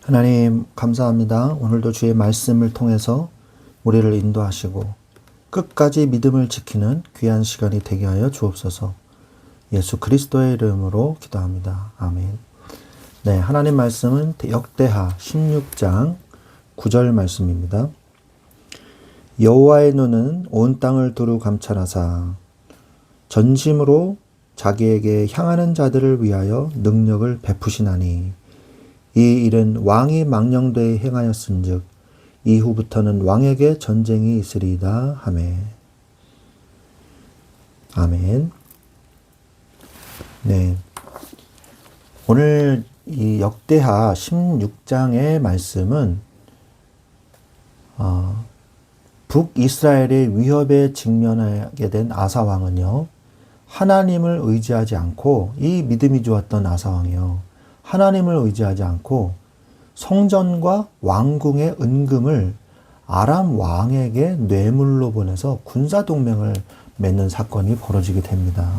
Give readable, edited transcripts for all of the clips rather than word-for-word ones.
하나님 감사합니다. 오늘도 주의 말씀을 통해서 우리를 인도하시고 끝까지 믿음을 지키는 귀한 시간이 되게 하여 주옵소서. 예수 그리스도의 이름으로 기도합니다. 아멘. 네, 하나님 말씀은 역대하 16장 9절 말씀입니다. 여호와의 눈은 온 땅을 두루 감찰하사 전심으로 자기에게 향하는 자들을 위하여 능력을 베푸시나니 이 일은 왕이 망령되이 행하였은즉 이후부터는 왕에게 전쟁이 있으리이다 하매. 아멘. 네. 오늘 이 역대하 16장의 말씀은 북이스라엘의 위협에 직면하게 된 아사 왕은요, 하나님을 의지하지 않고, 이 믿음이 좋았던 아사 왕이요, 하나님을 의지하지 않고 성전과 왕궁의 은금을 아람 왕에게 뇌물로 보내서 군사동맹을 맺는 사건이 벌어지게 됩니다.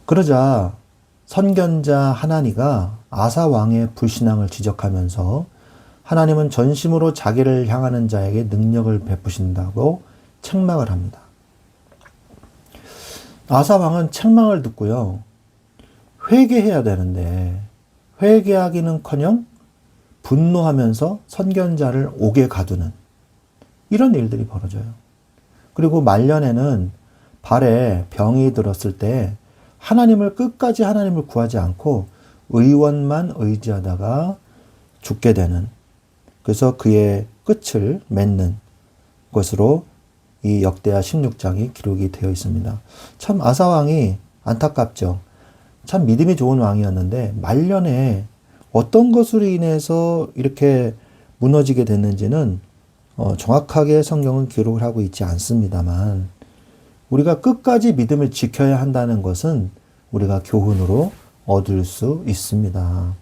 그러자 선견자 하나니가 아사 왕의 불신앙을 지적하면서 하나님은 전심으로 자기를 향하는 자에게 능력을 베푸신다고 책망을 합니다. 아사 왕은 책망을 듣고요, 회개해야 되는데 회개하기는커녕 분노하면서 선견자를 옥에 가두는 이런 일들이 벌어져요. 그리고 말년에는 발에 병이 들었을 때 하나님을 끝까지 하나님을 구하지 않고 의원만 의지하다가 죽게 되는, 그래서 그의 끝을 맺는 것으로 이 역대하 16장이 기록이 되어 있습니다. 참 아사 왕이 안타깝죠. 참 믿음이 좋은 왕이었는데 말년에 어떤 것으로 인해서 이렇게 무너지게 됐는지는 정확하게 성경은 기록을 하고 있지 않습니다만, 우리가 끝까지 믿음을 지켜야 한다는 것은 우리가 교훈으로 얻을 수 있습니다.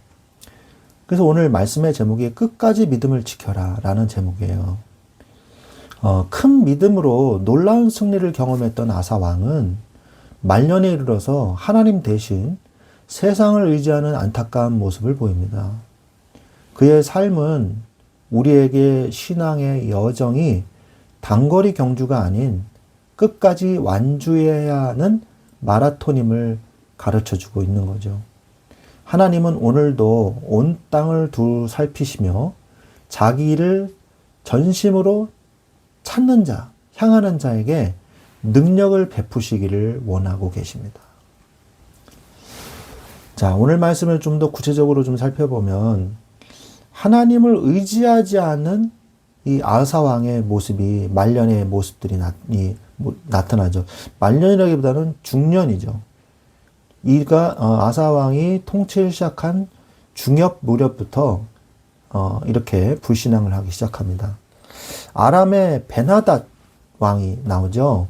그래서 오늘 말씀의 제목이 끝까지 믿음을 지켜라 라는 제목이에요. 큰 믿음으로 놀라운 승리를 경험했던 아사 왕은 말년에 이르러서 하나님 대신 세상을 의지하는 안타까운 모습을 보입니다. 그의 삶은 우리에게 신앙의 여정이 단거리 경주가 아닌 끝까지 완주해야 하는 마라톤임을 가르쳐주고 있는 거죠. 하나님은 오늘도 온 땅을 두루 살피시며 자기 일을 전심으로 찾는 자, 향하는 자에게 능력을 베푸시기를 원하고 계십니다. 자, 오늘 말씀을 좀 더 구체적으로 좀 살펴보면 하나님을 의지하지 않은 이 아사 왕의 모습이, 말년의 모습들이 나타나죠. 말년이라기보다는 중년이죠. 이가 아사 왕이 통치를 시작한 중엽 무렵부터 이렇게 불신앙을 하기 시작합니다. 아람의 베나닷 왕이 나오죠.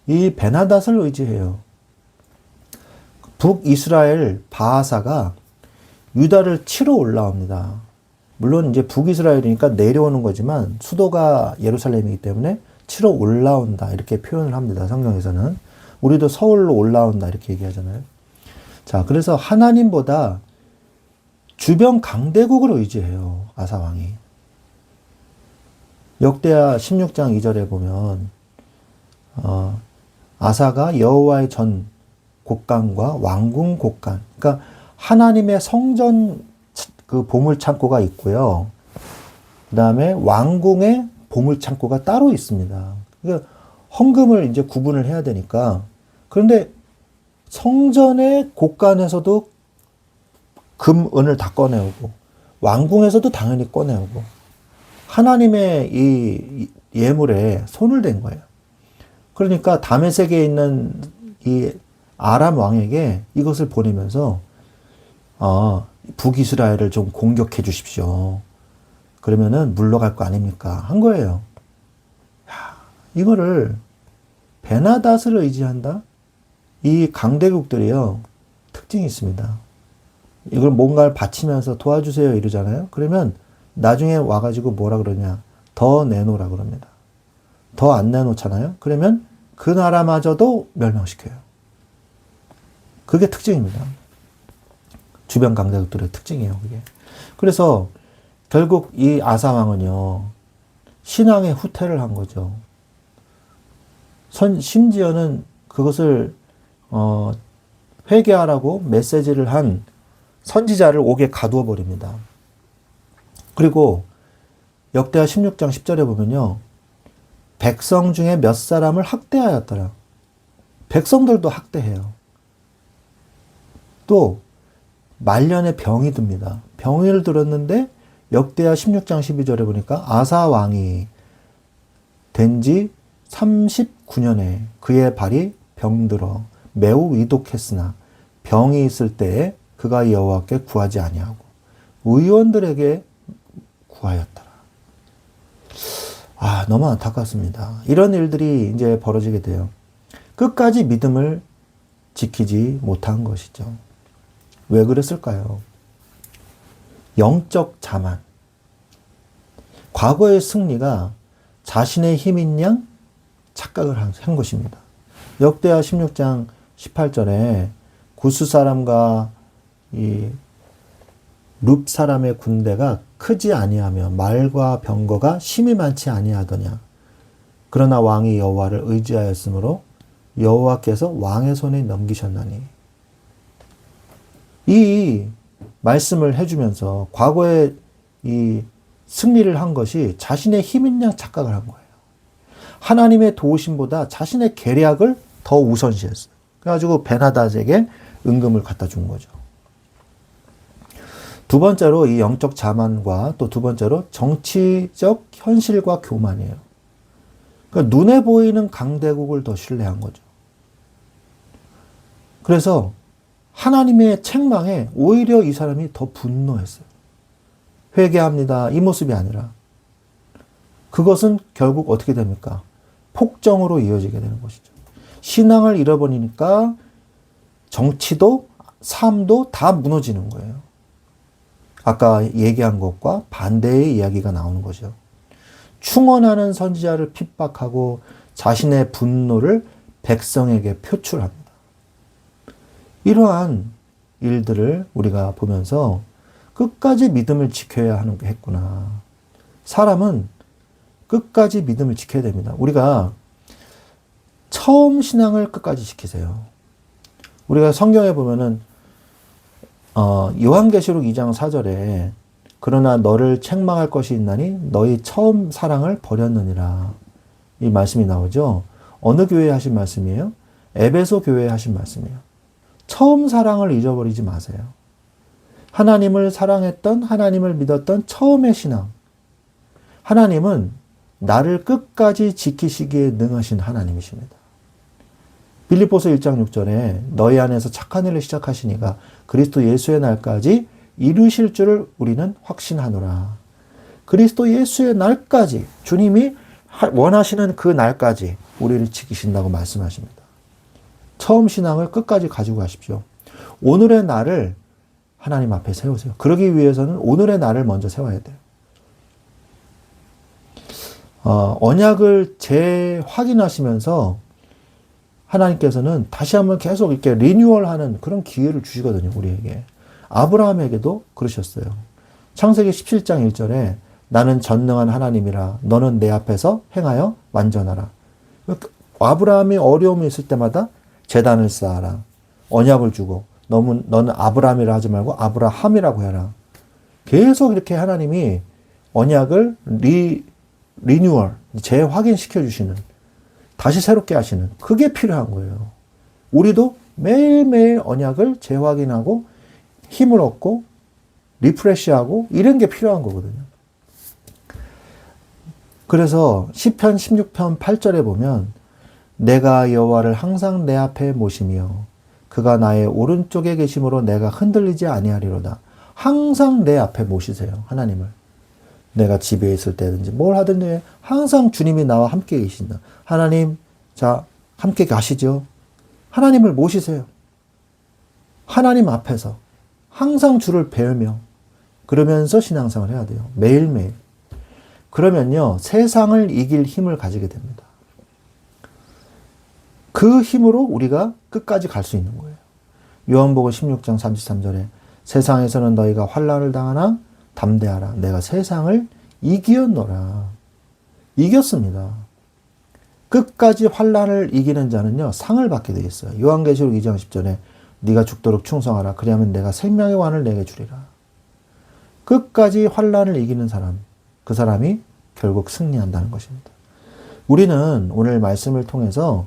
이 베나닷을 의지해요. 북이스라엘 바하사가 유다를 치러 올라옵니다. 물론 이제 북이스라엘이니까 내려오는 거지만 수도가 예루살렘이기 때문에 치러 올라온다 이렇게 표현을 합니다. 성경에서는. 우리도 서울로 올라온다 이렇게 얘기하잖아요. 자, 그래서 하나님보다 주변 강대국을 의지해요. 아사 왕이. 역대하 16장 2절에 보면 아사가 여호와의 전 곡간과 왕궁 곡간, 그러니까 하나님의 성전 그 보물 창고가 있고요. 그 다음에 왕궁의 보물 창고가 따로 있습니다. 그러니까 헌금을 이제 구분을 해야 되니까. 그런데 성전의 곡간에서도 금, 은을 다 꺼내오고 왕궁에서도 당연히 꺼내오고 하나님의 이 예물에 손을 댄 거예요. 그러니까 다메섹에 있는 이 아람 왕에게 이것을 보내면서 북이스라엘을 좀 공격해 주십시오. 그러면은 물러갈 거 아닙니까? 한 거예요. 야, 이거를 베나닷을 의지한다? 이 강대국들이요, 특징이 있습니다. 이걸 뭔가를 바치면서 도와주세요 이러잖아요. 그러면 나중에 와가지고 뭐라 그러냐, 더 내놓으라 그럽니다. 더 안 내놓잖아요. 그러면 그 나라마저도 멸망시켜요. 그게 특징입니다. 주변 강대국들의 특징이에요, 그게. 그래서 결국 이 아사 왕은요, 신앙의 후퇴를 한 거죠. 심지어는 그것을 회개하라고 메시지를 한 선지자를 옥에 가두어 버립니다. 그리고 역대하 16장 10절에 보면요, 백성 중에 몇 사람을 학대하였더라. 백성들도 학대해요. 또 말년에 병이 듭니다. 병을 들었는데 역대하 16장 12절에 보니까 아사 왕이 된 지 39년에 그의 발이 병들어 매우 위독했으나 병이 있을 때에 그가 여호와께 구하지 아니하고 의원들에게 구하였더라. 너무 안타깝습니다. 이런 일들이 이제 벌어지게 돼요. 끝까지 믿음을 지키지 못한 것이죠. 왜 그랬을까요? 영적 자만. 과거의 승리가 자신의 힘인 양 착각을 한 것입니다. 역대하 16장 18절에 구스 사람과 이 룹 사람의 군대가 크지 아니하며 말과 병거가 심히 많지 아니하더냐. 그러나 왕이 여호와를 의지하였으므로 여호와께서 왕의 손에 넘기셨나니. 이 말씀을 해주면서 과거에 이 승리를 한 것이 자신의 힘인 양 착각을 한 거예요. 하나님의 도우심보다 자신의 계략을 더 우선시했어요. 그래가지고 베나닷에게 은금을 갖다 준 거죠. 두 번째로 이 영적 자만과 또 두 번째로 정치적 현실과 교만이에요. 그러니까 눈에 보이는 강대국을 더 신뢰한 거죠. 그래서 하나님의 책망에 오히려 이 사람이 더 분노했어요. 회개합니다. 이 모습이 아니라. 그것은 결국 어떻게 됩니까? 폭정으로 이어지게 되는 것이죠. 신앙을 잃어버리니까 정치도 삶도 다 무너지는 거예요. 아까 얘기한 것과 반대의 이야기가 나오는 거죠. 충언하는 선지자를 핍박하고 자신의 분노를 백성에게 표출합니다. 이러한 일들을 우리가 보면서 끝까지 믿음을 지켜야 하는 게 했구나. 사람은 끝까지 믿음을 지켜야 됩니다. 우리가 처음 신앙을 끝까지 지키세요. 우리가 성경에 보면은 요한계시록 2장 4절에 그러나 너를 책망할 것이 있나니 너희 처음 사랑을 버렸느니라. 이 말씀이 나오죠. 어느 교회에 하신 말씀이에요? 에베소 교회에 하신 말씀이에요. 처음 사랑을 잊어버리지 마세요. 하나님을 사랑했던, 하나님을 믿었던 처음의 신앙. 하나님은 나를 끝까지 지키시기에 능하신 하나님이십니다. 빌립보서 1장 6절에 너희 안에서 착한 일을 시작하시니가 그리스도 예수의 날까지 이루실 줄을 우리는 확신하노라. 그리스도 예수의 날까지, 주님이 원하시는 그 날까지 우리를 지키신다고 말씀하십니다. 처음 신앙을 끝까지 가지고 가십시오. 오늘의 날을 하나님 앞에 세우세요. 그러기 위해서는 오늘의 날을 먼저 세워야 돼요. 언약을 재확인하시면서 하나님께서는 다시 한번 계속 이렇게 리뉴얼하는 그런 기회를 주시거든요, 우리에게. 아브라함에게도 그러셨어요. 창세기 17장 1절에 나는 전능한 하나님이라 너는 내 앞에서 행하여 완전하라. 아브라함이 어려움이 있을 때마다 제단을 쌓아라. 언약을 주고 너는 아브라함이라 하지 말고 아브라함이라고 해라. 계속 이렇게 하나님이 언약을 리뉴얼, 재확인시켜 주시는, 다시 새롭게 하시는, 그게 필요한 거예요. 우리도 매일매일 언약을 재확인하고 힘을 얻고 리프레시하고 이런 게 필요한 거거든요. 그래서 시편 16편 8절에 보면 내가 여호와를 항상 내 앞에 모시며 그가 나의 오른쪽에 계심으로 내가 흔들리지 아니하리로다. 항상 내 앞에 모시세요, 하나님을. 내가 집에 있을 때든지 뭘 하든지 항상 주님이 나와 함께 계신다. 하나님, 자, 함께 가시죠. 하나님을 모시세요. 하나님 앞에서 항상 주를 배우며 그러면서 신앙생활을 해야 돼요. 매일매일. 그러면요, 세상을 이길 힘을 가지게 됩니다. 그 힘으로 우리가 끝까지 갈 수 있는 거예요. 요한복음 16장 33절에 세상에서는 너희가 환난을 당하나 담대하라. 내가 세상을 이기었노라. 이겼습니다. 끝까지 환난을 이기는 자는요, 상을 받게 되어 있어요. 요한계시록 2장 10절에 네가 죽도록 충성하라. 그리하면 내가 생명의 왕을 내게 주리라. 끝까지 환난을 이기는 사람, 그 사람이 결국 승리한다는 것입니다. 우리는 오늘 말씀을 통해서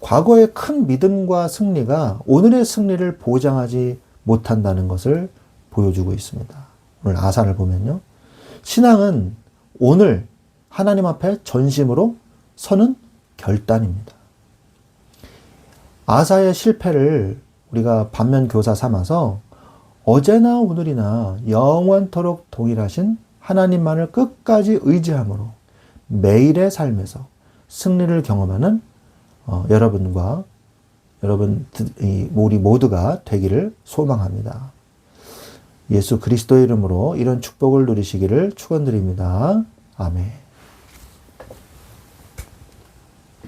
과거의 큰 믿음과 승리가 오늘의 승리를 보장하지 못한다는 것을 보여주고 있습니다. 오늘 아사를 보면요. 신앙은 오늘 하나님 앞에 전심으로 서는 결단입니다. 아사의 실패를 우리가 반면교사 삼아서 어제나 오늘이나 영원토록 동일하신 하나님만을 끝까지 의지함으로 매일의 삶에서 승리를 경험하는 여러분과 우리 모두가 되기를 소망합니다. 예수 그리스도의 이름으로 이런 축복을 누리시기를 축원드립니다. 아멘.